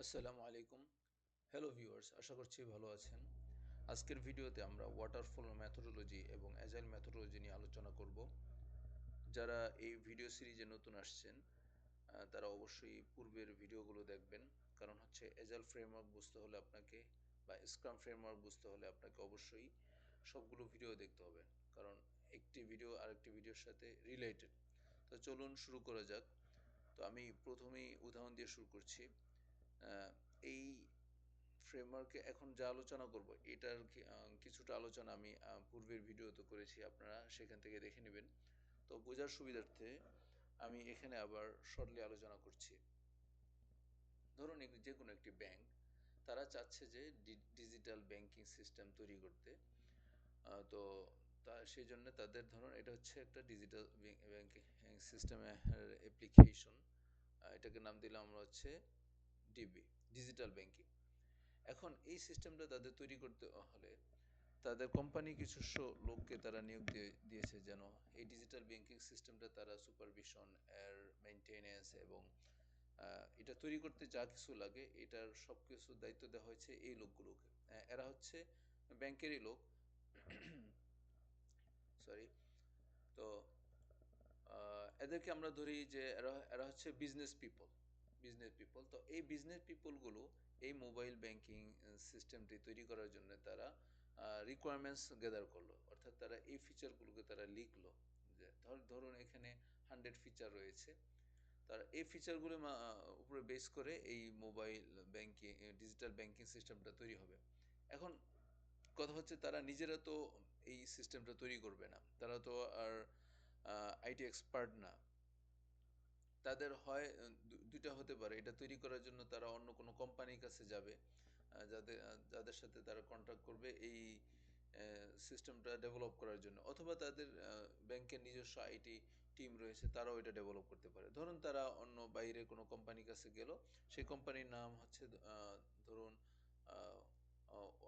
আসসালামু আলাইকুম। Hello viewers, আশা করছি ভালো আছেন। আজকের ভিডিওতে আমরা ওয়াটারফল মেথোডোলজি এবং অ্যাজাইল মেথোডোলজি নিয়ে আলোচনা করব। যারা এই ভিডিও সিরিজে নতুন আসছেন তারা অবশ্যই পূর্বের ভিডিওগুলো দেখবেন। কারণ হচ্ছে অ্যাজাইল ফ্রেমওয়ার্ক বুঝতে হলে আপনাকে বা স্ক্রাম ফ্রেমওয়ার্ক বুঝতে হলে আপনাকে অবশ্যই সবগুলো ভিডিও দেখতে হবে। কারণ একটি ভিডিও আরেকটি ভিডিওর সাথে রিলেটেড। তো চলুন শুরু করা যাক। তো আমি প্রথমেই উদাহরণ দিয়ে শুরু করছি। এই ফ্রেমওয়ার্কে এখন যা আলোচনা করব এটার কিছুটা আলোচনা আমি পূর্বের ভিডিওতে করেছি, আপনারা সেখান থেকে দেখে নেবেন। তো বোঝার সুবিধার্থে আমি এখানে আবার শর্টলি আলোচনা করছি। ধরুন যে কোনো একটি ব্যাংক তারা চাচ্ছে যে ডিজিটাল ব্যাংকিং সিস্টেম তৈরি করতে। তো সেই জন্য তাদের ধরুন এটা হচ্ছে একটা ডিজিটাল ব্যাংকিং সিস্টেমের অ্যাপ্লিকেশন। এটাকে নাম দিলাম আমরা হচ্ছে ডিবি, ডিজিটাল ব্যাংকিং। এখন এই সিস্টেমটা তাদের তৈরি করতে হলে তাদের কোম্পানি কিছু লোককে তারা নিয়োগ দিয়েছে যেন এই ডিজিটাল ব্যাংকিং সিস্টেমটা তারা সুপারভিশন, এর মেনটেনেন্স এবং এটা তৈরি করতে যা কিছু লাগে এটার সব কিছু দায়িত্ব দেওয়া হয়েছে এই লোকগুলোকে। এরা হচ্ছে ব্যাংকেরই লোক। সরি। তো এদেরকে আমরা ধরি যে এরা এরা হচ্ছে বিজনেস পিপল। তো এই বিজনেস পিপলগুলো এই মোবাইল ব্যাংকিং সিস্টেমটি তৈরি করার জন্য তারা রিকোয়ারমেন্টস গ্যাদার করলো, অর্থাৎ তারা এই ফিচারগুলোকে তারা লিখলো। যে ধরুন এখানে 100 ফিচার রয়েছে, তার এই ফিচারগুলো উপরে বেস করে এই মোবাইল ব্যাংকিং ডিজিটাল ব্যাংকিং সিস্টেমটা তৈরি হবে। এখন কথা হচ্ছে তারা নিজেরা তো এই সিস্টেমটা তৈরি করবে না, তারা তো আর আইটি এক্সপার্ট না। তাদের হয় দুইটা হতে পারে, এটা তৈরি করার জন্য তারা অন্য কোনো কোম্পানির কাছে যাবে, যাদের সাথে তারা কন্ট্যাক্ট করবে এই সিস্টেমটা ডেভেলপ করার জন্য, অথবা তাদের ব্যাংকের নিজস্ব আইটি টিম রয়েছে, তারাও এটা ডেভেলপ করতে পারে। ধরুন তারা অন্য বাইরে কোনো কোম্পানির কাছে গেল, সেই কোম্পানির নাম হচ্ছে ধরুন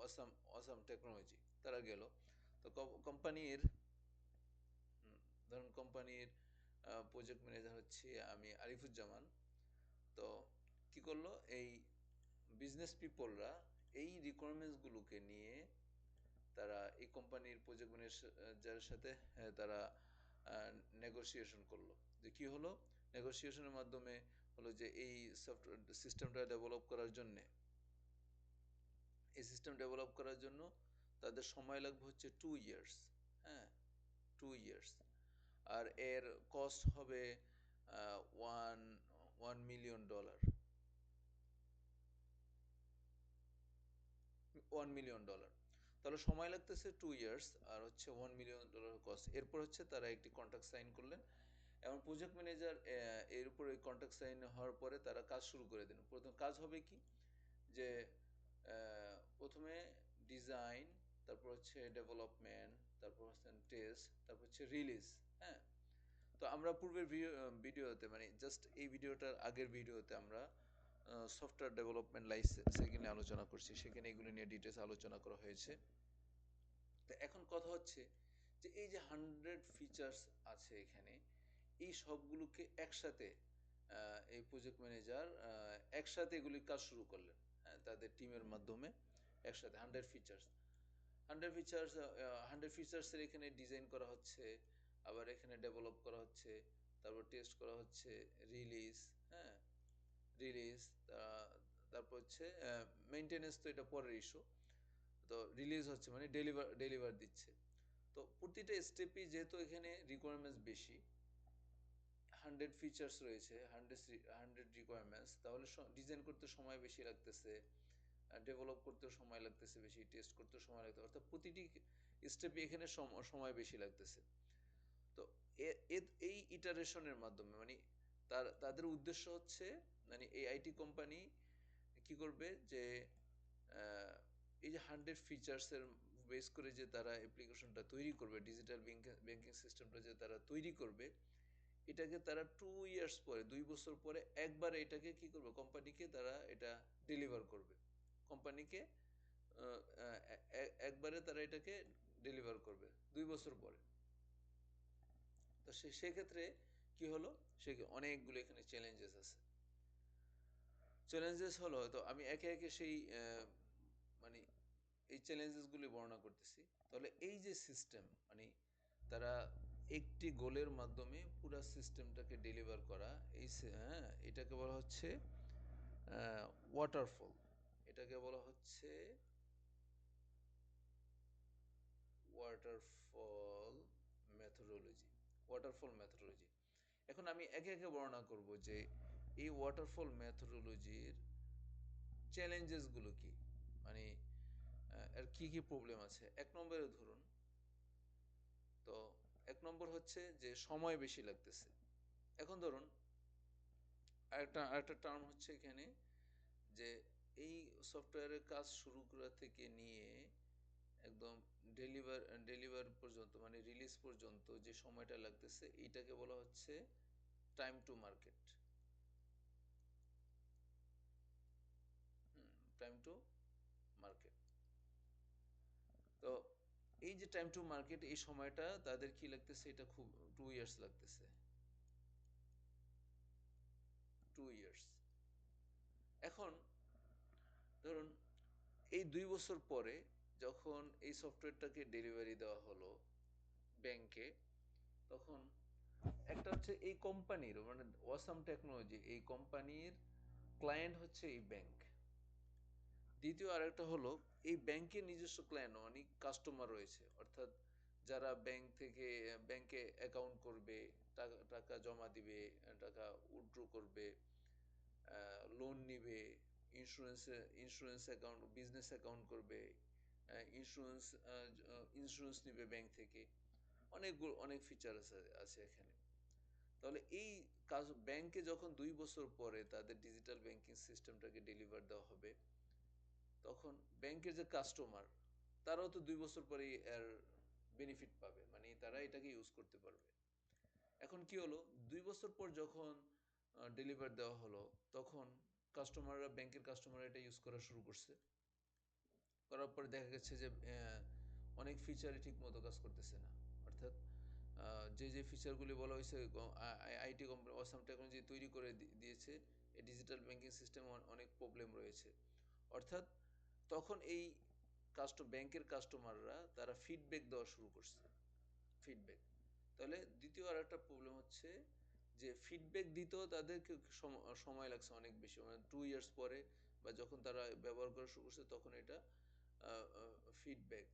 অসাম অসাম টেকনোলজি। তারা গেল, তো কোম্পানির ধরুন কোম্পানির প্রজেক্ট ম্যানেজার হচ্ছে আমি আরিফুজ্জামান। তো কি করলো এই বিজনেস পিপলরা এই রিকোয়ারমেন্টসগুলোকে নিয়ে তারা এই কোম্পানির প্রজেক্ট ম্যানেজারের সাথে তারা নেগোসিয়েশন করলো। যে কি হলো, নেগোসিয়েশনের মাধ্যমে হলো যে এই সফটওয়্যার সিস্টেমটা ডেভেলপ করার জন্যে, এই সিস্টেম ডেভেলপ করার জন্য তাদের সময় লাগবে হচ্ছে 2 ইয়ার্স। হ্যাঁ, 2 ইয়ার্স। আর এর কস্ট হবে ওয়ান $1 মিলিয়ন। $1 মিলিয়ন। তাহলে সময় লাগতেছে 2 ইয়ার্স, আর হচ্ছে $1 মিলিয়ন কস্ট। এরপর হচ্ছে তারা একটি কন্ট্রাক্ট সাইন করলেন এবং প্রজেক্ট ম্যানেজার এর উপরে কন্ট্রাক্ট সাইন হওয়ার পরে তারা কাজ শুরু করে দিন। প্রথম কাজ হবে কি, যে প্রথমে ডিজাইন, তারপর হচ্ছে ডেভেলপমেন্ট, তারপর হচ্ছে টেস্ট, তারপর হচ্ছে রিলিজ। হ্যাঁ, তো আমরা পূর্বের ভিডিওতে মানে জাস্ট এই ভিডিওটার আগের ভিডিওতে আমরা সফটওয়্যার ডেভেলপমেন্ট লাইফ সাইকেল নিয়ে আলোচনা করছি, সেখানে এগুলো নিয়ে ডিটেলস আলোচনা করা হয়েছে। তো এখন কথা হচ্ছে যে এই যে 100 ফিচার্স আছে এখানে, এই সবগুলোকে একসাথে এই প্রজেক্ট ম্যানেজার একসাথে এগুলির কাজ শুরু করলেন। হ্যাঁ, তাদের টিমের মাধ্যমে একসাথে 100 ফিচার্স, 100 ফিচার্সের এখানে ডিজাইন করা হচ্ছে, আবার এখানে ডেভেলপ করা হচ্ছে, তারপর টেস্ট করা হচ্ছে, রিলিজ। হ্যাঁ, রিলিজ, তারপর হচ্ছে মেনটেনেন্স, তো এটা পরের ইস্যু। তো রিলিজ হচ্ছে মানে ডেলিভার দিচ্ছে। তো প্রতিটা স্টেপই যেহেতু এখানে রিকোয়ারমেন্টস বেশি, 100 ফিচার্স রয়েছে, 100 রিকোয়ারমেন্টস, তাহলে ডিজাইন করতে সময় বেশি লাগতেছে, ডেভেলপ করতেও সময় লাগতেছে বেশি, টেস্ট করতেও সময় লাগতেছে, অর্থাৎ প্রতিটি স্টেপে এখানে সময় বেশি লাগতেছে। তো এই ইটারেশনের মাধ্যমে মানে তাদের উদ্দেশ্য হচ্ছে, মানে এই আইটি কোম্পানি কি করবে যে এই যে 100 ফিচার্সের বেস করে যে তারা অ্যাপ্লিকেশনটা তৈরি করবে, ডিজিটাল ব্যাংকিং সিস্টেমটা যে তারা তৈরি করবে, এটাকে তারা 2 ইয়ার্স পরে, 2 বছর পরে একবারে এটাকে কি করবে, কোম্পানিকে তারা এটা ডেলিভার করবে। কোম্পানিকে একবারে তারা এটাকে ডেলিভার করবে 2 বছর পরে। তো সেক্ষেত্রে কি হলো, সে অনেকগুলো এখানে চ্যালেঞ্জেস আছে। চ্যালেঞ্জেস হলো, তো আমি একে একে সেই মানে এই চ্যালেঞ্জেসগুলি বর্ণনা করতেছি। তাহলে এই যে সিস্টেম, মানে তারা একটি গোলের মাধ্যমে পুরো সিস্টেমটাকে ডেলিভার করা, হ্যাঁ, এটাকে বলা হচ্ছে ওয়াটারফল। এটাকে বলা হচ্ছে ওয়াটারফল মেথোডোলজি। Waterfall methodology. এখন আমি একে একে বর্ণনা করব যে এই ওয়াটারফল মেথোডোলজির চ্যালেঞ্জেসগুলো কি, মানে এর কি কি প্রবলেম আছে। এক নম্বরে ধরুন, তো এক নম্বর হচ্ছে যে সময় বেশি লাগতেছে। এখন ধরুন আরেকটা টার্ম হচ্ছে এখানে, যে এই সফটওয়্যারের কাজ শুরু করা থেকে নিয়ে একদম ডেলিভার ডেলিভার পর্যন্ত, মানে রিলিজ পর্যন্ত যে সময়টা লাগতেছে, এইটাকে বলা হচ্ছে time to market. Time to market. তো এই যে টাইম টু মার্কেট, এই সময়টা তাদের কি লাগতেছে, এটা খুব 2 ইয়ার্স লাগতেছে। 2 ইয়ার্স। এখন ধরুন এই 2 বছর পরে যখন এই সফটওয়্যারটাকে ডেলিভারি দেওয়া হলো ব্যাংকে, তখন একটা হচ্ছে এই কোম্পানির, মানে ওয়াসাম টেকনোলজি, এই কোম্পানির ক্লায়েন্ট হচ্ছে এই ব্যাংক। দ্বিতীয় আরেকটা হলো, এই ব্যাংকের নিজস্ব ক্লায়েন্ট, অনেক কাস্টমার রয়েছে, অর্থাৎ যারা ব্যাংক থেকে ব্যাংকে অ্যাকাউন্ট করবে, টাকা টাকা জমা দিবে, টাকা উইথড্র করবে, লোন নিবে, ইন্স্যুরেন্স অ্যাকাউন্ট, বিজনেস অ্যাকাউন্ট করবে, ইন্স্যুরেন্স ইন্স্যুরেন্স নিবে ব্যাংক থেকে। অনেক ফিচার আছে এখানে। তাহলে এই কাজ ব্যাংকে যখন 2 বছর পরে তাদের ডিজিটাল ব্যাংকিং সিস্টেমটাকে ডেলিভার দেওয়া হবে, তখন ব্যাংকের যে কাস্টমার, তারাও তো 2 বছর পরেই এর বেনিফিট পাবে, মানে তারা এটাকে ইউজ করতে পারবে। এখন কি হলো, 2 বছর পর যখন ডেলিভার দেওয়া হলো, তখন কাস্টমাররা, ব্যাংকের কাস্টমাররা এটা ইউজ করা শুরু করছে। করার পরে দেখা গেছে যে অনেক ফিচারই ঠিক মতো কাজ করতেছে না। অর্থাৎ যে ফিচারগুলি বলা হয়েছে, আইটি কোম্পানি অসাম টেকনোলজি তৈরি করে দিয়েছে, এই ডিজিটাল ব্যাংকিং সিস্টেমে অনেক প্রবলেম রয়েছে। অর্থাৎ তখন এই ব্যাংকের কাস্টমাররা তারা ফিডব্যাক দেওয়া শুরু করছে। ফিডব্যাক। তাহলে দ্বিতীয় আর একটা প্রবলেম হচ্ছে যে ফিডব্যাক দিতেও তাদেরকে সময় লাগছে অনেক বেশি, মানে 2 ইয়ার্স পরে বা যখন তারা ব্যবহার করা শুরু করছে, তখন এটা ফিডব্যাক,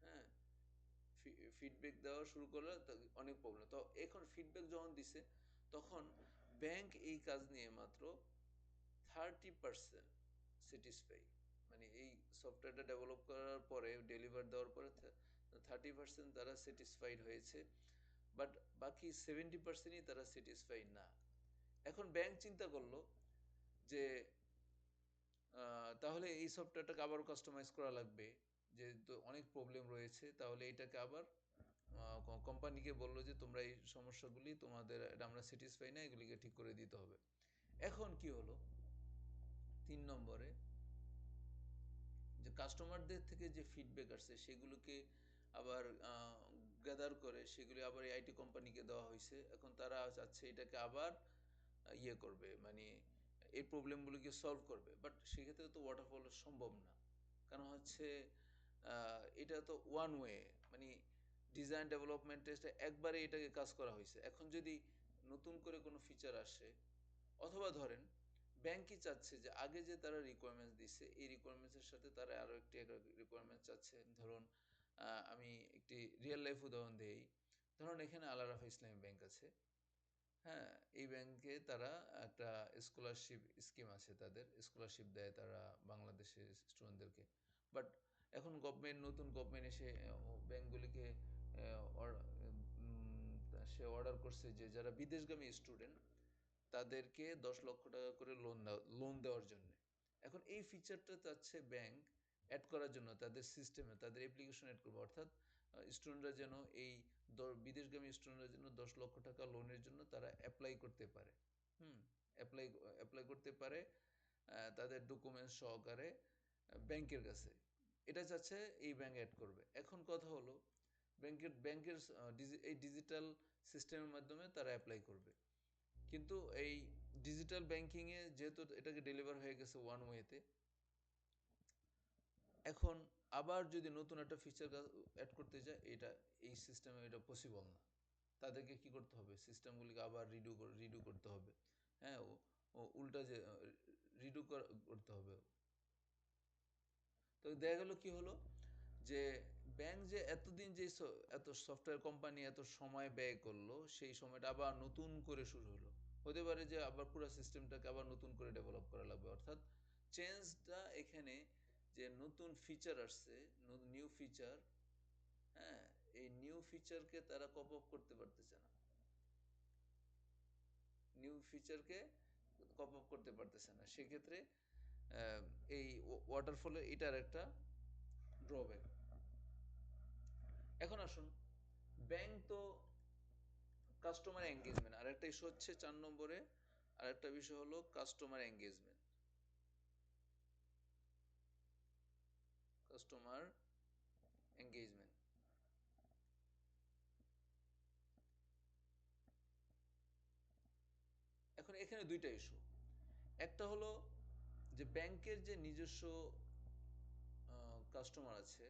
হ্যাঁ, ফিডব্যাক দেওয়া শুরু করলে অনেক প্রবলেম। তো এখন ফিডব্যাক যখন দিছে, তখন ব্যাংক এই কাজ নিয়ে মাত্র 30% স্যাটিসফাই, মানে এই সফটওয়্যারটা ডেভেলপ করার পরে, ডেলিভার দেওয়ার পরে 30% তারা স্যাটিসফাইড হয়েছে, বাট বাকি 70%ই তারা স্যাটিসফাইড না। এখন ব্যাংক চিন্তা করলো যে তাহলে এই সফটওয়্যারটাকে আবার কাস্টমাইজ করা লাগবে, যেহেতু অনেক প্রবলেম রয়েছে। তাহলে এটাকে আবার কোম্পানিকে বললো যে তোমরা এই সমস্যাগুলি, তোমাদের এটা আমরা স্যাটিসফাই না, এগুলিকে ঠিক করে দিতে হবে। এখন কি হলো, 3 নম্বরে, যে কাস্টমারদের থেকে যে ফিডব্যাক আসছে সেগুলোকে আবার গ্যাদার করে সেগুলি আবার এই আইটি কোম্পানিকে দেওয়া হয়েছে। এখন তারা চাচ্ছে এটাকে আবার ইয়ে করবে, মানে এই প্রবলেমগুলিকে সলভ করবে। বাট সেক্ষেত্রে তো ওয়াটারফল সম্ভব না, কারণ হচ্ছে এটা তো ওয়ান ওয়ে, মানে ডিজাইন ডেভেলপমেন্ট টেস্টে একবারে এটাকে কাজ করা হয়েছে। এখন যদি নতুন করে কোনো ফিচার আসে, অথবা ধরেন ব্যাংকই চাচ্ছে যে আগে যে তারা রিকোয়ারমেন্টস দিচ্ছে, এই রিকোয়ারমেন্টসের সাথে তারা আরও একটি রিকোয়ারমেন্ট চাচ্ছে। ধরুন আমি একটি রিয়েল লাইফ উদাহরণ দিই। ধরুন এখানে আল আরাফা ইসলামী ব্যাংক আছে, হ্যাঁ, এই ব্যাংকে তারা একটা স্কলারশিপ স্কিম আছে, তাদের স্কলারশিপ দেয় তারা বাংলাদেশের স্টুডেন্টদেরকে। বাট এখন নতুন গভর্নমেন্ট এসে ব্যাংকগুলিকে সে অর্ডার করছে যে যারা বিদেশগামী স্টুডেন্ট, তাদেরকে 10 লক্ষ টাকা করে লোন দেওয়ার জন্য। এখন এই ফিচারটা চাচ্ছে ব্যাংক অ্যাড করার জন্য তাদের সিস্টেমে, তাদের অ্যাপ্লিকেশন অ্যাড করবে। অর্থাৎ স্টুডেন্টরা যেন এই বিদেশগামী স্টুডেন্টরা যেন 10 লক্ষ টাকা লোনের জন্য তারা অ্যাপ্লাই করতে পারে। হুম অ্যাপ্লাই অ্যাপ্লাই করতে পারে তাদের ডকুমেন্টস সহকারে ব্যাংকের কাছে। এটা চাচ্ছে এই ব্যাংক অ্যাড করবে। এখন কথা হলো, ব্যাংকের এই ডিজিটাল সিস্টেমের মাধ্যমে তারা অ্যাপ্লাই করবে। কিন্তু এই ডিজিটাল ব্যাংকিংয়ে যেহেতু এটাকে ডেলিভার হয়ে গেছে ওয়ান ওয়েতে, এখন আবার যদি নতুন একটা ফিচার অ্যাড করতে যায়, এই সিস্টেমে এটা পসিবল না। তাদেরকে কি করতে হবে, সিস্টেমগুলিকে আবার রিডু করতে হবে। হ্যাঁ, ও উল্টা যে রিডু করতে হবে। তো দেখা গেল কি হলো, যে ব্যাংক যে এতদিন যে এত সফটওয়্যার কোম্পানি এত সময় ব্যয় করলো, সেই সময়টা আবার নতুন করে শুরু হলো। হতে পারে যে আবার পুরো সিস্টেমটাকে আবার নতুন করে ডেভেলপ করা লাগবে। অর্থাৎ চেঞ্জটা এখানে, যে নতুন ফিচার আসছে, নিউ ফিচার, হ্যাঁ, এই নিউ ফিচারকে তারা কপ আপ করতে পারতেছে না, নিউ ফিচারকে কপ আপ করতে পারতেছে না। সেক্ষেত্রে এই ওয়াটারফলে এটার একটা ড্রব্যাক। এখন আসুন, ব্যাংক তো কাস্টমার এঙ্গেজমেন্ট, আর একটা ইস্যু হচ্ছে 4 নম্বরে, আর একটা বিষয় হলো কাস্টমার এঙ্গেজমেন্ট। কাস্টমার এঙ্গেজমেন্ট, এখন এখানে দুইটা ইস্যু। একটা হলো যে ব্যাংকের যে নিজস্ব কাস্টমার আছে,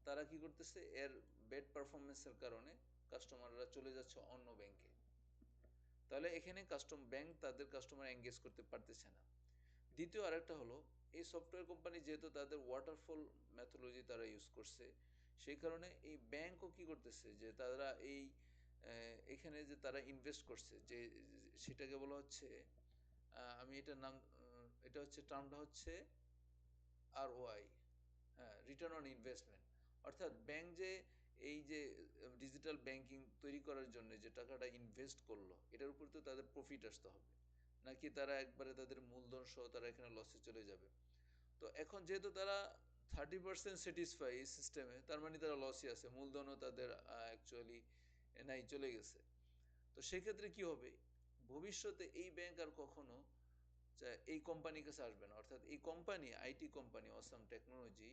তারা কি করতেছে, এর বেড পারফরমেন্সের কারণে কাস্টমাররা চলে যাচ্ছে অন্য ব্যাংকে। তাহলে এখানে ব্যাংক তাদের কাস্টমার এঙ্গেজ করতে পারতেছে না। দ্বিতীয় আরেকটা হলো, এই সফটওয়্যার কোম্পানি যেহেতু তাদের ওয়াটারফল মেথোলজি তারা ইউজ করছে, সেই কারণে এই ব্যাংকও কি করতেছে, যে তারা এখানে যে তারা ইনভেস্ট করছে, যে সেটাকে বলা হচ্ছে, আমি এটার নাম, এটা হচ্ছে টার্মটা হচ্ছে ROI, হ্যাঁ, রিটার্ন অন ইনভেস্টমেন্ট। অর্থাৎ ব্যাংক যে এই যে ডিজিটাল ব্যাংকিং তৈরি করার জন্য যে টাকাটা ইনভেস্ট করলো, এটার উপর তো তাদের প্রফিট আসতে হবে, নাকি তারা একবারে তাদের মূলধন সহ তারা এখানে লসে চলে যাবে। তো এখন যেহেতু তারা 30% স্যাটিসফাই এই সিস্টেমে, তার মানে তারা লসই আছে, মূলধনও তাদের অ্যাকচুয়ালি নাই, চলে গেছে। তো সেক্ষেত্রে কি হবে, ভবিষ্যতে এই ব্যাংক আর কখনো এই কোম্পানির কাছে আসবে না। অর্থাৎ এই company, IT company awesome technology,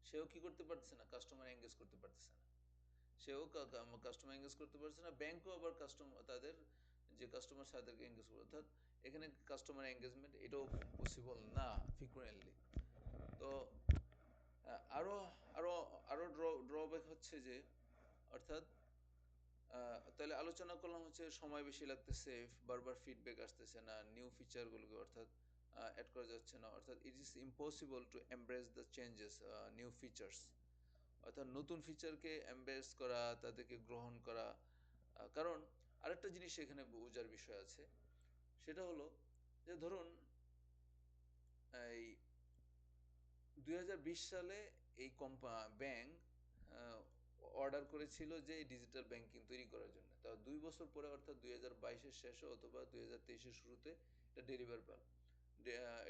সেও কি করতে পারতেছে না, কাস্টমার এঙ্গেজ করতে পারতেছে না। সেও কাস্টমার এঙ্গেজ করতে পারছে না, ব্যাংকও আবার তাদের যে কাস্টমার তাদেরকে এঙ্গেজ করবে। অর্থাৎ এখানে কাস্টমার এঙ্গেজমেন্ট এটাও পসিবল না ফ্রিকুয়েন্টলি। তো আরও আরও আরও ড্রব্যাক হচ্ছে যে, অর্থাৎ তাহলে আলোচনা করলাম হচ্ছে সময় বেশি লাগতেছে, বারবার ফিডব্যাক আসতেছে না, নিউ ফিচারগুলোকে অর্থাৎ অ্যাড করা যাচ্ছে না, অর্থাৎ it is impossible to embrace the changes, new features. অর্থাৎ নতুন ফিচারকে এমব্রেস করা, তাদেরকে গ্রহণ করা। কারণ আরেকটা জিনিস এখানে বোঝার বিষয় আছে, সেটা হলো যে ধরুন এই 2020 সালে এই ব্যাংক অর্ডার করেছিল যে ডিজিটাল ব্যাংকিং তৈরি করার জন্য। তা 2 বছর পরে, অর্থাৎ 2022-এর শেষে অথবা 2023-এর শুরুতে এটা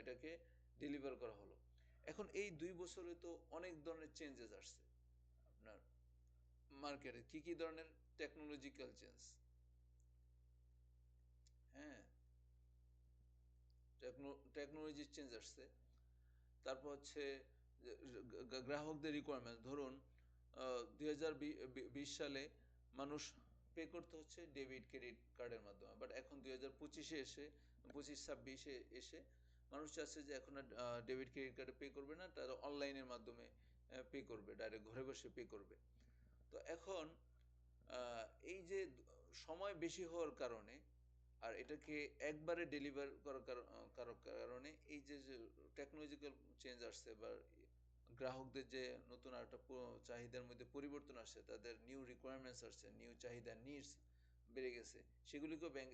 এটাকে ডেলিভার করা হলো। এখন এই 2 বছরে তো অনেক ধরনের চেঞ্জেস আসছে আপনার মার্কেটে। কি কি ধরনের টেকনোলজিক্যাল চেঞ্জ? হ্যাঁ, টেকনোলজির চেঞ্জ আসছে। তারপর হচ্ছে গ্রাহকদের রিকোয়ারমেন্ট। ধরুন 2020 সালে মানুষ পে করতে হচ্ছে ডেবিট ক্রেডিট কার্ডের মাধ্যমে, বাট এখন 2025-এ এসে, 25-26-এ এসে মানুষ চাচ্ছে যে এখন আর ডেবিট ক্রেডিট কার্ডে পে করবে না, তারা অনলাইনের মাধ্যমে পে করবে, ডাইরেক্ট ঘরে বসে পে করবে। তো এখন এই যে সময় বেশি হওয়ার কারণে, আর এটাকে একবারে ডেলিভার করার কারণে এই যে টেকনোলজিক্যাল চেঞ্জ আসছে, বা গ্রাহকদের যে নতুন একটা চাহিদার মধ্যে পরিবর্তন আসছে, তাদের নিউ রিকোয়ারমেন্টস আসছে, নিউ চাহিদা, নিডস বেড়ে গেছে, সেগুলিকেও ব্যাংক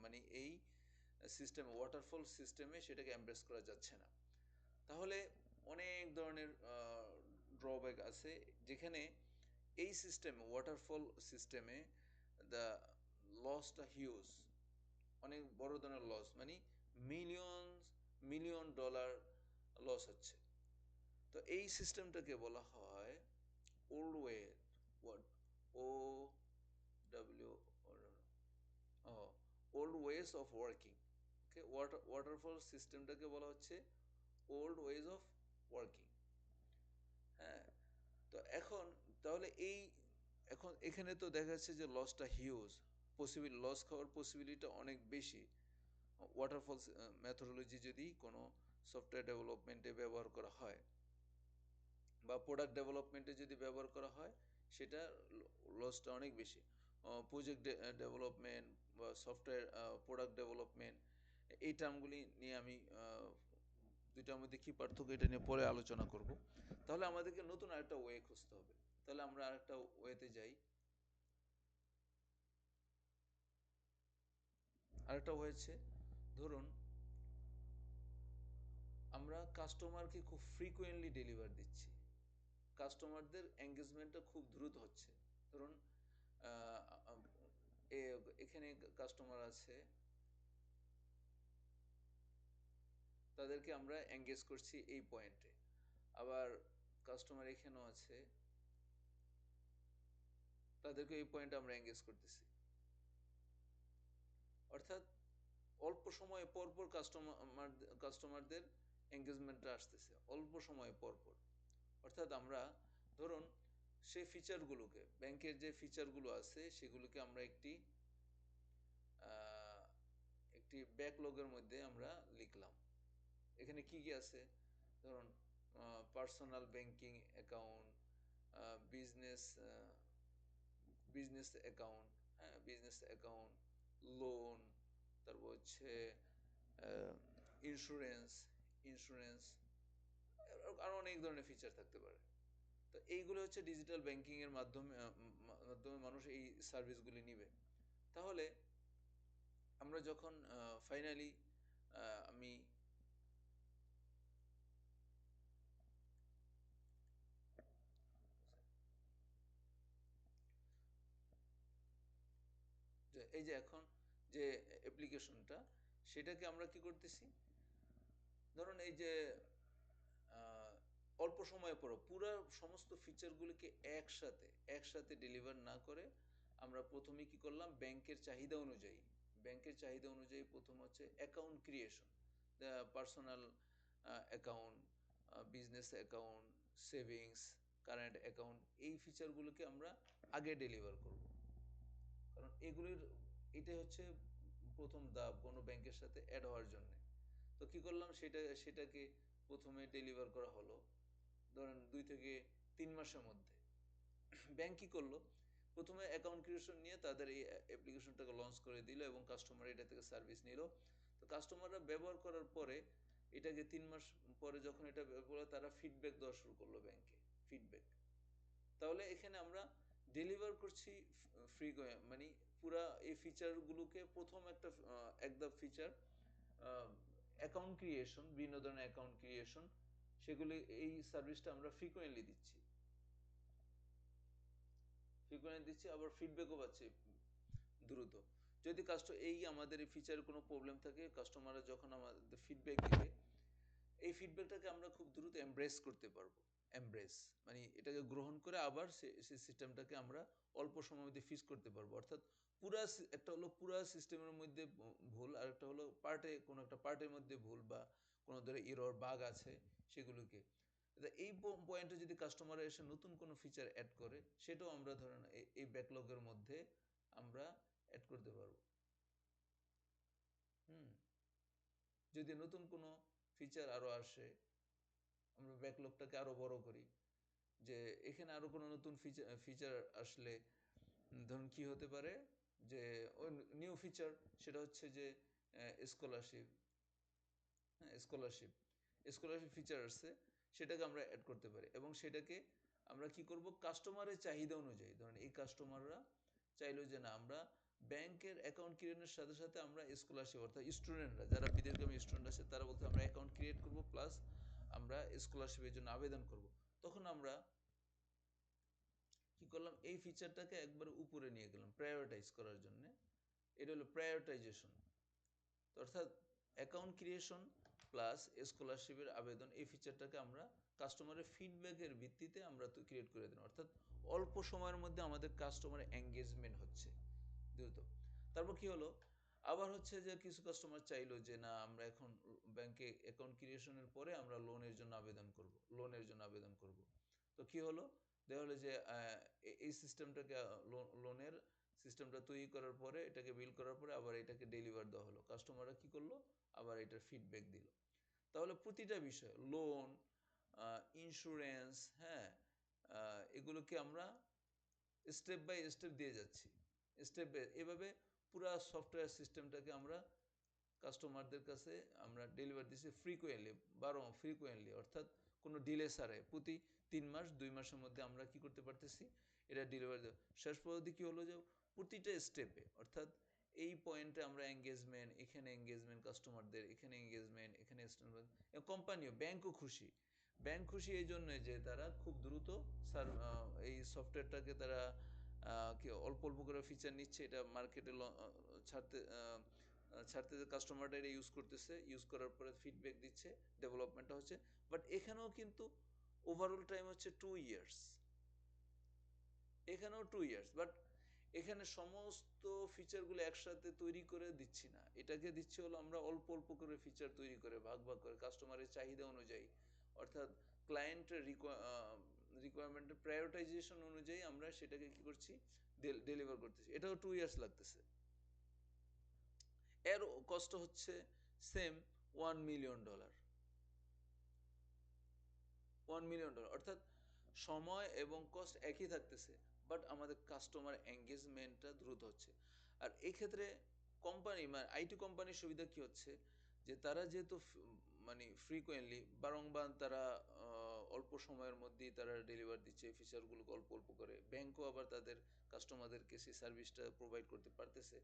মানে এই সিস্টেমে, ওয়াটারফল সিস্টেমে সেটাকে এমব্রেস করা যাচ্ছে না। তাহলে অনেক ধরনের ড্রব্যাক আছে, যেখানে এই সিস্টেমে, ওয়াটারফল সিস্টেমে, দ্য লসটা হিউজ, অনেক বড় ধরনের লস, মানে মিলিয়ন ডলার লস হচ্ছে। তো এই সিস্টেমটাকে বলা হয় old way, O W, old ways of working. Okay, waterfall সিস্টেমটাকে বলা হচ্ছে ওল্ড ওয়েজ অফ ওয়ার্কিং। হ্যাঁ, তো এখন তাহলে এখন এখানে তো দেখা যাচ্ছে যে লসটা হিউজ। লস খাওয়ার পসিবিলিটি অনেক বেশি ওয়াটারফল মেথোডোলজি যদি কোনো সফটওয়্যার ডেভেলপমেন্টে ব্যবহার করা হয় বা প্রোডাক্ট ডেভেলপমেন্টে যদি ব্যবহার করা হয়, সেটা লসটা অনেক বেশি। প্রজেক্ট ডেভেলপমেন্ট বা সফটওয়্যার প্রোডাক্ট ডেভেলপমেন্ট, এই টার্মগুলি নিয়ে আমি দুইটার মধ্যে কী পার্থক্য এটা নিয়ে পরে আলোচনা করব। তাহলে আমাদেরকে নতুন আরেকটা ওয়ে খুঁজতে হবে। তাহলে আমরা আরেকটা ওয়েতে যাই। আরেকটা হয়েছে, ধরুন আমরা কাস্টমারকে খুব ফ্রিকোয়েন্টলি ডেলিভার দিচ্ছি, কাস্টমারদের এঙ্গেজমেন্টটা খুব দ্রুত হচ্ছে। ধরুন এখানে কাস্টমার আছে, তাদেরকে আমরা এঙ্গেজ করছি এই পয়েন্টে, আবার কাস্টমার এখানেও আছে, তাদেরকে এই পয়েন্টে আমরা এঙ্গেজ করতেছি। অর্থাৎ অল্প সময় পর পর কাস্টমারদের এঙ্গেজমেন্টটা আসতেছে, অল্প সময় পর পর। অর্থাৎ আমরা ধরুন সেই ফিচারগুলোকে, ব্যাংকের যে ফিচারগুলো আছে সেগুলোকে আমরা একটি ব্যাকলগের মধ্যে আমরা লিখলাম। এখানে কি কি আছে, ধরুন personal banking account, business business account, হ্যাঁ বিজনেস অ্যাকাউন্ট, লোন, তারপর হচ্ছে ইন্স্যুরেন্স ইন্স্যুরেন্স আরও অনেক ধরনের ফিচার থাকতে পারে। তো এইগুলো হচ্ছে ডিজিটাল ব্যাংকিংয়ের মাধ্যমে মানুষ এই সার্ভিসগুলি নিবে। তাহলে আমরা যখন ফাইনালি আমি এই যে এখন যে অ্যাপ্লিকেশনটা, সেটাকে আমরা কি করতেছি, ধরুন এই যে অল্প সময় পর পুরো সমস্ত ফিচারগুলিকে একসাথে ডেলিভার না করে আমরা প্রথমে কি করলাম, ব্যাংকের চাহিদা অনুযায়ী প্রথম হচ্ছে account creation, personal account, business account, savings, current account, এই ফিচারগুলোকে আমরা আগে ডেলিভার করব। কারণ এটাই হচ্ছে প্রথম ধাপ কোনো ব্যাংকের সাথে অ্যাড হওয়ার জন্য। তো কি করলাম, সেটাকে প্রথমে ডেলিভার করা হলো ধরেন 2 থেকে 3 মাসের মধ্যে। ব্যাংক কি করলো, প্রথমে অ্যাকাউন্ট ক্রিয়েশন নিয়ে তাদের এই অ্যাপ্লিকেশনটাকে লঞ্চ করে দিল এবং কাস্টমার এটা থেকে সার্ভিস নিল। তো কাস্টমাররা ব্যবহার করার পরে এটাকে 3 মাস পরে যখন এটা ব্যবহার করলো, তারা ফিডব্যাক দেওয়া শুরু করলো ব্যাংকে, ফিডব্যাক। তাহলে এখানে আমরা ডেলিভার করছি ফ্রি, মানে পুরা এই ফিচারগুলোকে প্রথম একটা ফিচার অ্যাকাউন্ট ক্রিয়েশন, বিভিন্ন ধরনের অ্যাকাউন্ট ক্রিয়েশন, সেগুলি এই সার্ভিসটা আমরা ফ্রিকোয়েন্টলি দিচ্ছি, আবার ফিডব্যাকও পাচ্ছি দ্রুত। যদি আমাদের এই ফিচারে কোনো প্রবলেম থাকে, কাস্টমাররা যখন আমাদের ফিডব্যাক দিবে, এই ফিডব্যাকটাকে আমরা খুব দ্রুত এমব্রেস করতে পারবো। মানে এটাকে গ্রহণ করে আবার সেই সিস্টেমটাকে আমরা অল্প সময়ের মধ্যে ফিক্স করতে পারবো। অর্থাৎ একটা হলো পুরা সিস্টেমের মধ্যে ভুল, আর একটা হলো কোনো একটা পার্টের মধ্যে ভুল বা কোনো ধরনের এরর বাগ আছে সেগুলোকে। এই পয়েন্টে যদি কাস্টমার এসে নতুন কোনো ফিচার অ্যাড করে, সেটাও আমরা ধরেন এই ব্যাকলগের মধ্যে আমরা অ্যাড করতে পারবো। যদি নতুন কোনো ফিচার আরও আসে, আমরা ব্যাকলগটাকে আরও বড় করি, যে এখানে আরও কোনো নতুন ফিচার আসলে ধরুন কি হতে পারে, যে নিউ ফিচার, সেটা হচ্ছে যে স্কলারশিপ, স্কলারশিপ ফিচার আসছে, সেটাকে আমরা অ্যাড করতে পারি এবং সেটাকে আমরা কি করব, কাস্টমারের চাহিদা অনুযায়ী। ধরেন এই কাস্টমাররা চাইলো যে না, আমরা ব্যাংকের অ্যাকাউন্ট ক্রিয়েটের সাথে সাথে আমরা স্কলারশিপ, অর্থাৎ স্টুডেন্টরা যারা বিদেশগামী স্টুডেন্ট আছে, তারা বলতে আমরা অ্যাকাউন্ট ক্রিয়েট করব প্লাস আমরা স্কলারশিপের জন্য আবেদন করব। তখন আমরা কি করলাম, এই ফিচারটাকে একবার উপরে নিয়ে গেলাম প্রায়োরিটাইজ করার জন্য। এটা হলো প্রায়োরিটাইজেশন। অর্থাৎ অ্যাকাউন্ট ক্রিয়েশন প্লাস স্কলারশিপের আবেদন, এই ফিচারটাকে আমরা কাস্টমারের ফিডব্যাকের ভিত্তিতে আমরা তো ক্রিয়েট করে দিলাম। অর্থাৎ অল্প সময়ের মধ্যে আমাদের কাস্টমারের এঙ্গেজমেন্ট হচ্ছে দ্রুত। তারপর কি হলো, আবার হচ্ছে যে কিছু কাস্টমার চাইলো যে না, আমরা এখন ব্যাংকে অ্যাকাউন্ট ক্রিয়েশনের পরে আমরা লোনের জন্য আবেদন করব। তো কি হলো, দেখা হলো যে এই সিস্টেমটাকে, লোনের সিস্টেমটা তৈরি করার পরে এটাকে বিল্ড করার পরে আবার এটাকে ডেলিভার দেওয়া হলো, কাস্টমাররা কী করলো, আবার এটার ফিডব্যাক দিল। তাহলে প্রতিটা বিষয়, লোন, ইন্স্যুরেন্স, হ্যাঁ, এগুলোকে আমরা স্টেপ বাই স্টেপ দিয়ে যাচ্ছি, স্টেপ বাই, এভাবে পুরা সফটওয়্যার সিস্টেমটাকে আমরা কাস্টমারদের কাছে আমরা ডেলিভার দিচ্ছি ফ্রিকুয়েন্টলি, অর্থাৎ কোনো ডিলে ছাড়াই প্রতি 3 মাস 2 মাসের মধ্যে আমরা কি করতে পারতেছি, এটা ডেলিভারি দেওয়া। শেষ পদ্ধতি কী হলো যে প্রতিটা স্টেপে, অর্থাৎ এই পয়েন্টে আমরা এঙ্গেজমেন্ট, এখানে এঙ্গেজমেন্ট কাস্টমারদের, এখানে এঙ্গেজমেন্ট, এখানে কোম্পানিও, ব্যাংকও খুশি। ব্যাংক খুশি এই জন্যে যে তারা খুব দ্রুত এই সফটওয়্যারটাকে তারা কি অল্প অল্প করে ফিচার নিচ্ছে, এটা মার্কেটে ছাড়তে ছাড়তে কাস্টমাররা এটা ইউজ করতেছে, ইউজ করার পরে ফিডব্যাক দিচ্ছে, ডেভেলপমেন্টটা হচ্ছে। বাট এখানেও কিন্তু ওভারঅল টাইম হচ্ছে 2 ইয়ার্স, এখানেও 2 ইয়ার্স। বাট এখানে সমস্ত ফিচারগুলো একসাথে তৈরি করে দিচ্ছি না, এটাকে দিচ্ছি হলো আমরা অল্প অল্প করে ফিচার তৈরি করে ভাগ ভাগ করে কাস্টমারের চাহিদা অনুযায়ী, অর্থাৎ ক্লায়েন্টের রিকোয়ারমেন্টের প্রায়োরিটাইজেশন অনুযায়ী আমরা সেটাকে কি করছি, ডেলিভার করতেছি। এটাও 2 ইয়ার্স লাগতেছে। এর কষ্ট হচ্ছে সেম $1 মিলিয়ন, $1 মিলিয়ন, অর্থাৎ সময় এবং কস্ট একই থাকতেছে, বাট আমাদের কাস্টমার এঙ্গেজমেন্টটা দ্রুত হচ্ছে। আর এই ক্ষেত্রে কোম্পানি, মানে আইটি কোম্পানির সুবিধা কি হচ্ছে, যে তারা যেহেতু মানে ফ্রিকোয়েন্টলি বারংবার তারা অল্প সময়ের মধ্যেই তারা ডেলিভার দিচ্ছে ফিচারগুলোকে অল্প অল্প করে, ব্যাংকও আবার তাদের কাস্টমারদেরকে সেই সার্ভিসটা প্রোভাইড করতে পারতেছে।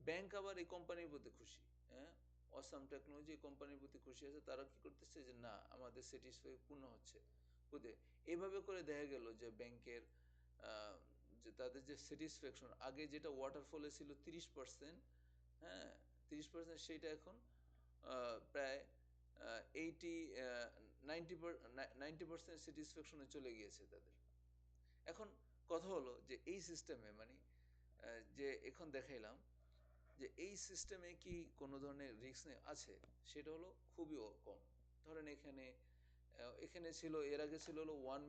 ব্যাংক আবার এই কোম্পানির প্রতি খুশি, হ্যাঁ, অসাম টেকনোলজি কোম্পানির প্রতি খুশি আছে, তারা কি করতেছে যে না আমাদের স্যাটিসফাই পূর্ণ হচ্ছে বুঝে। এইভাবে করে দেখা গেল যে ব্যাংকের যে তাদের যে স্যাটিসফ্যাকশন, আগে যেটা ওয়াটারফলে ছিল 30%, হ্যাঁ, 30%, সেইটা এখন প্রায় 90% স্যাটিসফ্যাকশনে চলে গিয়েছে তাদের। এখন কথা হলো যে এই সিস্টেমে মানে যে এখন দেখাইলাম যে এই সিস্টেমে কি কোনো ধরনের রিস্ক আছে, সেটা হলো খুবই কম। ধরেন এখানে এখানে ছিল, এর আগে ছিল হলো $1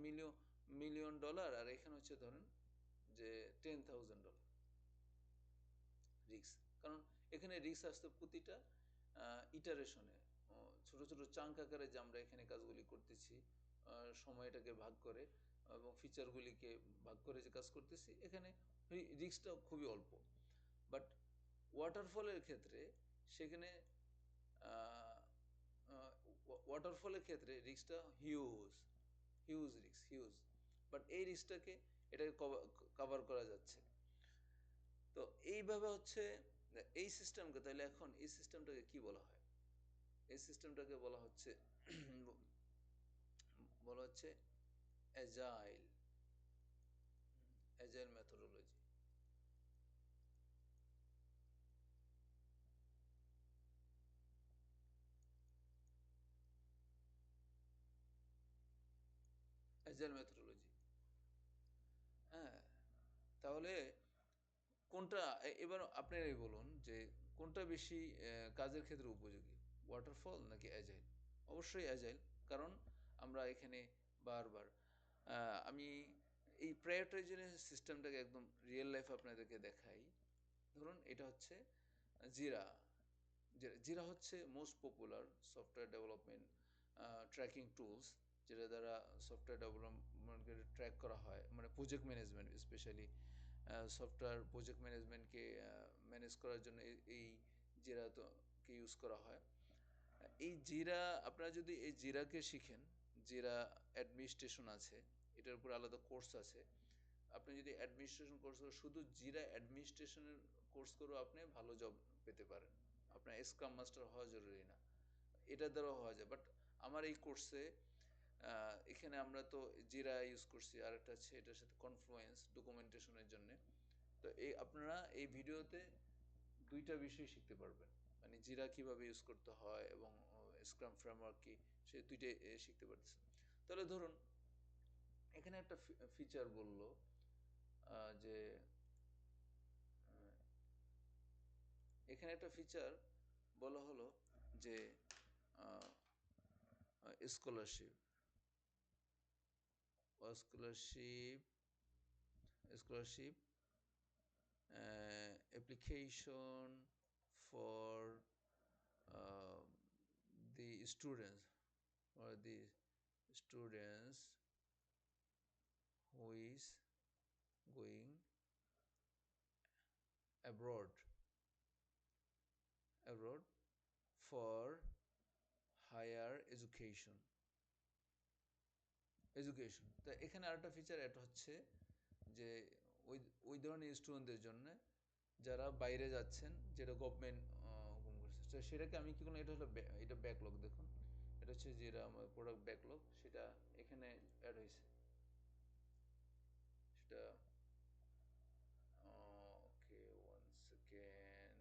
মিলিয়ন, আর এখানে হচ্ছে ধরেন যে $10,000 রিস্ক। কারণ এখানে রিস্ক আসতে প্রতিটা ইটারেশনে, ছোট ছোট চাঙ্ক আকারে যে আমরা এখানে কাজগুলি করতেছি, সময়টাকে ভাগ করে এবং ফিচারগুলিকে ভাগ করে যে কাজ করতেছি, এখানে রিস্কটা খুবই অল্প। বাট ওয়াটারফলের ক্ষেত্রে সেখানে ওয়াটারফলের ক্ষেত্রে রিস্কটা huge, huge risk, huge. But এই রিস্কটাকে এটাকে কভার করা যাচ্ছে। তো এইভাবে হচ্ছে এই সিস্টেমকে, তাহলে এখন এই সিস্টেমটাকে কি বলা হয়, এই সিস্টেমটাকে বলা হচ্ছে agile, agile methodology. Agile methodology, হ্যাঁ। তাহলে কোনটা, এবার আপনারাই বলুন যে কোনটা বেশি কাজের ক্ষেত্রে উপযোগী, ওয়াটারফল নাকি অ্যাজাইল? অবশ্যই অ্যাজাইল, কারণ আমরা এখানে বারবার আমি এই প্রায়োরিটাইজেশন সিস্টেমটাকে একদম রিয়েল লাইফ আপনাদেরকে দেখাই। ধরুন এটা হচ্ছে জিরা। জিরা হচ্ছে most popular software development tracking tools, যেটা দ্বারা সফটওয়্যার ডেভেলপমেন্টকে ট্র্যাক করা হয়, মানে project management, specially software project ম্যানেজমেন্টকে ম্যানেজ করার জন্য এই জিরা তো কে ইউজ করা হয়। এই জিরা, আপনারা যদি এই জিরাকে শিখেন, জিরা অ্যাডমিনিস্ট্রেশন আছে, এটার উপর আলাদা কোর্স আছে। আপনি যদি অ্যাডমিনিস্ট্রেশন কোর্স করে, শুধু জিরা অ্যাডমিনিস্ট্রেশনের কোর্স করেও আপনি ভালো জব পেতে পারেন, আপনার স্ক্রাম মাস্টার হওয়া জরুরি না, এটা দ্বারাও হওয়া যায়। বাট আমার এই কোর্সে এখানে আমরা তো জিরা ইউজ করছি, আর একটা আছে এটার সাথে কনফ্লুয়েন্স ডকুমেন্টেশনের জন্য। তো এই আপনারা এই ভিডিওতে দুইটা বিষয় শিখতে পারবেন, মানে জিরা কিভাবে ইউজ করতে হয় এবং স্ক্রাম ফ্রেমওয়ার্ক কি, সে দুইটাই শিখতে পারতেছেন। তাহলে ধরুন এখানে একটা ফিচার বললো যে এখানে একটা ফিচার বলা হলো যে scholarship, scholarship, scholarship application for uh, the students or the students who is going abroad for higher education তো এখানে আরেকটা ফিচার এটা হচ্ছে যে ওই ওই ধরনের স্টুডেন্টদের জন্য যারা বাইরে যাচ্ছেন যেটা গভর্নমেন্ট হুকুম করছে তো সেটাকে আমি কি কোনো এটা হলো এটা ব্যাকলগ দেখুন এটা হচ্ছে যেটা আমার প্রোডাক্ট ব্যাকলগ সেটা এখানে অ্যাড হয়েছে সেটা ওকে ওয়ান সেকেন্ড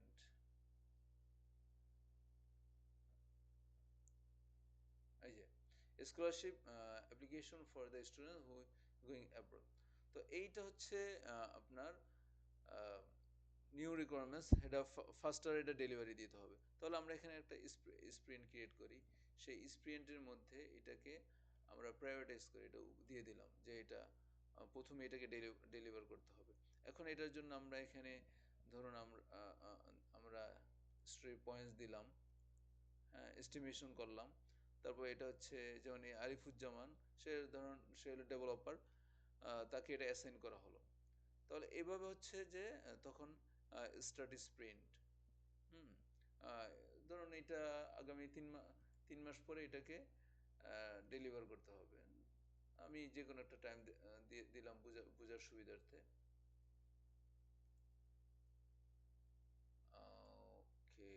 এই যে scholarship application for the student who going abroad তো এইটা হচ্ছে আপনার নিউ রিকোয়ারমেন্টস এটা ফাস্টার এটা ডেলিভারি দিতে হবে তাহলে আমরা এখানে একটা স্প্রিন্ট ক্রিয়েট করি সেই স্প্রিন্টের মধ্যে এটাকে আমরা প্রায়োরিটাইজ করি এটা দিয়ে দিলাম যে এটা প্রথমে এটাকে ডেলিভার করতে হবে এখন এটার জন্য আমরা এখানে ধরুন আমরা স্টোরি পয়েন্টস দিলাম হ্যাঁ এস্টিমেশন করলাম তারপর এটা হচ্ছে যেমন আরিফুজ্জামান সে হলো ডেভেলপার তাকে এটা অ্যাসাইন করা হলো তাহলে এইভাবে হচ্ছে যে তখন স্টার্ট স্প্রিন্ট হুম ধরুন এটা আগামী 3 মাস পরে এটাকে ডেলিভার করতে হবে আমি যে কোনো একটা টাইম দিলাম বোঝার সুবিধার্থে ওকে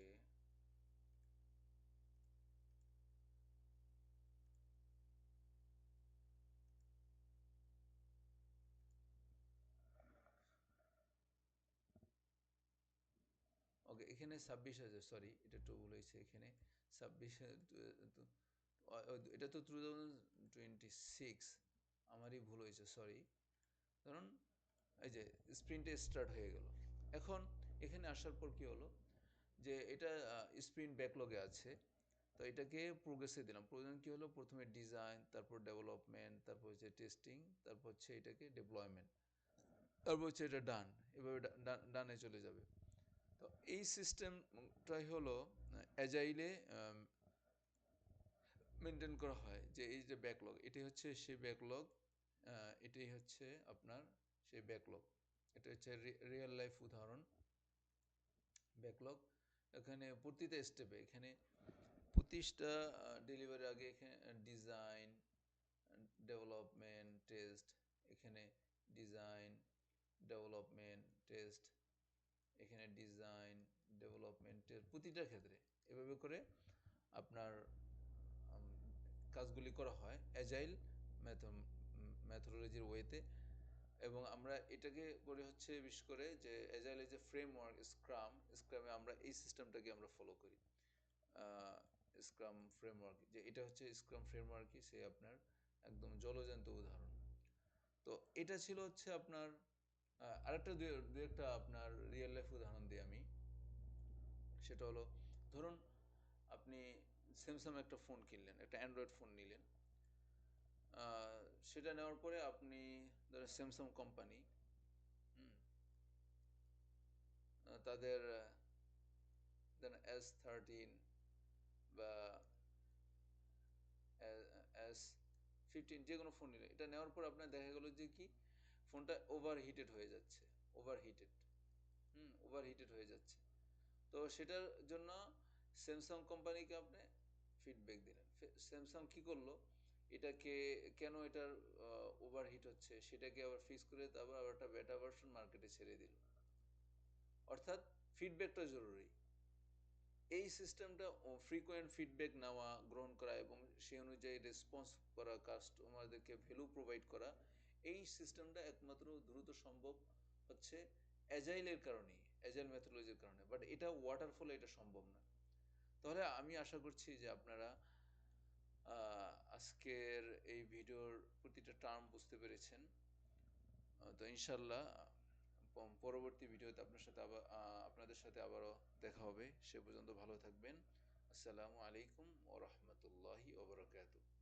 ওকে এখানে 26,000 সরি এটা একটু ভুল হয়েছে এখানে 26,000 এটা তো 2026 আমারই ভুল হয়েছে সরি ধরুন এই যে স্প্রিন্টে স্টার্ট হয়ে গেল এখন এখানে আসার পর কি হলো যে এটা স্প্রিন্ট ব্যাকলগে আছে তো এটাকে প্রোগ্রেসে দিলাম প্রয়োজন কি হলো প্রথমে ডিজাইন তারপর ডেভেলপমেন্ট তারপর হচ্ছে টেস্টিং তারপর হচ্ছে এটাকে ডেপ্লয়মেন্ট তারপর হচ্ছে এটা ডান এভাবে ডানে চলে যাবে তো এই সিস্টেমটাই হলো অ্যাজাইলে মেনটেন করা হয় যে এই যে ব্যাকলগ এটি হচ্ছে সেই ব্যাকলগ এটাই হচ্ছে আপনার সেই ব্যাকলগ এটা হচ্ছে রিয়েল লাইফ উদাহরণ ব্যাকলগ এখানে প্রতিটা স্টেপে এখানে প্রতিটা ডেলিভারির আগে এখানে ডিজাইন ডেভেলপমেন্ট টেস্ট এখানে ডিজাইন ডেভেলপমেন্ট টেস্ট এখানে ডিজাইন ডেভেলপমেন্টের প্রতিটা ক্ষেত্রে এভাবে করে আপনার কাজগুলি করা হয় অ্যাজাইল ম্যাথোডোলজির ওয়েতে এবং আমরা এটাকে বলি হচ্ছে বিশেষ করে যে অ্যাজাইল যে ফ্রেমওয়ার্ক স্ক্রামে আমরা এই সিস্টেমটাকে আমরা ফলো করি স্ক্রাম ফ্রেমওয়ার্ক যে এটা হচ্ছে স্ক্রাম ফ্রেমওয়ার্কই সে আপনার একদম জলজান্ত উদাহরণ তো এটা ছিল হচ্ছে আপনার আরেকটা দু একটা আপনার রিয়েল লাইফ উদাহরণ দিই আমি সেটা হলো ধরুন আপনি স্যামসাং একটা ফোন কিনলেন একটা অ্যান্ড্রয়েড ফোন নিলেন সেটা নেওয়ার পরে আপনি ধরেন স্যামসাং কোম্পানি তাদের S13 বা S15 যে কোনো ফোন নিলে এটা নেওয়ার পর আপনার দেখা গেল যে কি ফোনটা ওভারহিটেড হয়ে যাচ্ছে ওভারহিটেড হয়ে যাচ্ছে তো সেটার জন্য স্যামসাং কোম্পানিকে আপনি ফিডব্যাক দিলেন স্যামসাং কি করলো এটাকে কেন এটার ওভারহিট হচ্ছে সেটাকে আবার ফিক্স করে তারপর আবার একটা বেটা ভার্সন মার্কেটে ছেড়ে দিল অর্থাৎ ফিডব্যাকটা জরুরি এই সিস্টেমটা ফ্রিকোয়েন্ট ফিডব্যাক নেওয়া গ্রহণ করা এবং সেই অনুযায়ী রেসপন্স করা কাস্টমারদেরকে ভ্যালু প্রোভাইড করা এই সিস্টেমটা একমাত্র দ্রুত সম্ভব হচ্ছে অ্যাজাইলের কারণেই অ্যাজাইল মেথোডোলজির কারণে বাট এটা ওয়াটারফলে এটা সম্ভব না তাহলে আমি আশা করছি যে আপনারা আজকের এই ভিডিওর প্রতিটা টার্ম বুঝতে পেরেছেন তো ইনশাল্লাহ পরবর্তী ভিডিওতে আপনাদের সাথে আবারও দেখা হবে সে পর্যন্ত ভালো থাকবেন আসসালামু আলাইকুম ওয়া রাহমাতুল্লাহি ওয়া বারাকাতুহু